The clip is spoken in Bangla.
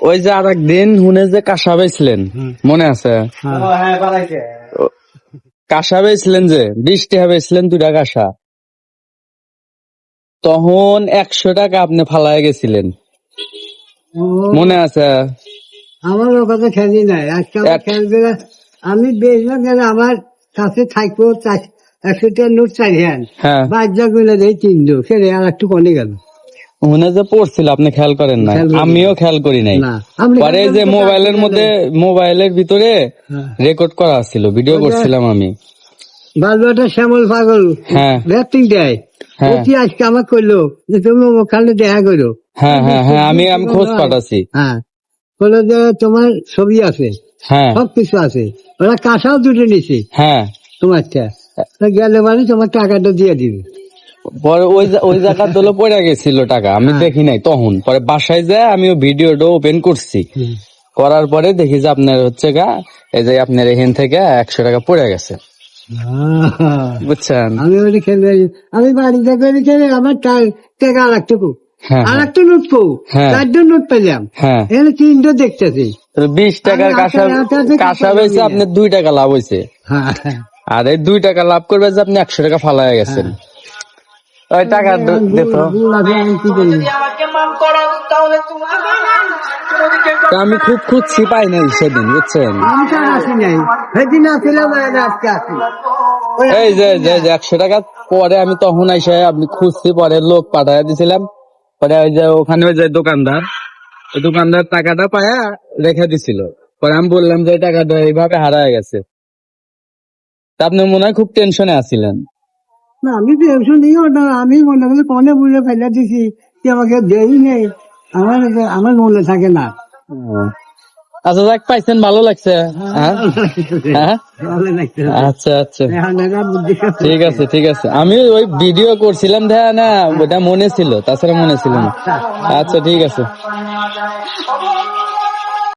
ওই যে আর একদিন হুনে যে কাঁসা বেচলেন মনে আছে? কাঁসা বেচলেন যে 20 টাকা বেচলেন 2টা কাঁসা, তখন 100 টাকা আপনি ফালায় গেছিলেন মনে আছে? আমার ওর কথা খেলি নাই, আজকে আমার খেলবে না। আমি বেচলাম কেন, আমার কাছে থাকবো 100 টাকার নোট 4 হ্যান্ড, হ্যাঁ, বাচ্চা গুলো দেয় 300, সেটা আর একটু কমে গেল। হুনে যে পড়ছিল আপনি খেয়াল করেন না, আমিও খেয়াল করি নাই। না, আপনি পরে যে মোবাইলের মধ্যে মোবাইলের ভিতরে রেকর্ড করা ছিল, ভিডিও করছিলাম আমি। বালুয়াটা শ্যামল পাগল হ্যাঁ ব্যাটিং দেয়, হ্যাঁ অতি আজকে আমার করলো যে তুমি ওখানে দেখা করো। হ্যাঁ হ্যাঁ হ্যাঁ আমি খোঁজ পাঠাচ্ছি। হ্যাঁ, বলে যে তোমার ছবি আছে, হ্যাঁ সবকিছু আছে, ওরা কাঁসাও দুটো নিছে হ্যাঁ, তোমারটা, গেলে মানে তোমার টাকাটা দিয়ে দিবে। পরে ওই জায়গা তোলো পড়ে গেছিল টাকা, আমি দেখি নাই তখন। পরে বাসায় যায় আমি ভিডিওটা ওপেন করছি, করার পরে দেখি যে আপনার হচ্ছে গা এই যে আপনার এখান থেকে 100 টাকা পড়ে গেছে, বুঝছেন? আমি ওটা খেলে, আমি বাড়িতে করে খেলে আমার টাকা আর একটুকু, হ্যাঁ আর একটা নোট পাবো, হ্যাঁ 4টা নোট পেলাম, হ্যাঁ, এখানে 3টা দেখতেছি। 20 টাকার কাঁসা বেচে আপনার 2 টাকা লাভ হয়েছে, হ্যাঁ, আর এই 2 টাকা লাভ করবে যে আপনি 100 টাকা ফালায় গেছেন। ওই টাকা দিত আমি খুব খুঁজছি, পাই নাই সেদিন, বুঝছেন? আমি তো আর আসি নাই, সেদিন আসিলাম আর আজকে আসি। এই যে 100 টাকা পরে আমি তখন আইসা আপনি খুঁজছি, পরে লোক পাঠায় দিছিলাম। পরে ওই যে ওখানে ওই যে দোকানদার, ওই দোকানদার টাকাটা পায়া রেখে দিছিল। পরে আমি বললাম যে টাকাটা এইভাবে হারায় গেছে। তা আপনি মনে হয় খুব টেনশনে আছিলেন। না, আমি টেনশন নিও না, আমি মনে করি কনে বুঝে ফেলে দিছি কি আমাকে দেই নেই, আমার আমার মনে থাকে না। আচ্ছা যাক, পাইছেন, ভালো লাগছে। হ্যাঁ হ্যাঁ, ভালো লাগছে। আচ্ছা আচ্ছা, এখন এরা বুদ্ধি করছে। ঠিক আছে ঠিক আছে। আমি ওই ভিডিও করছিলাম দেখা না, ওটা মনে ছিল, তাছাড়া মনে ছিল না। আচ্ছা ঠিক আছে।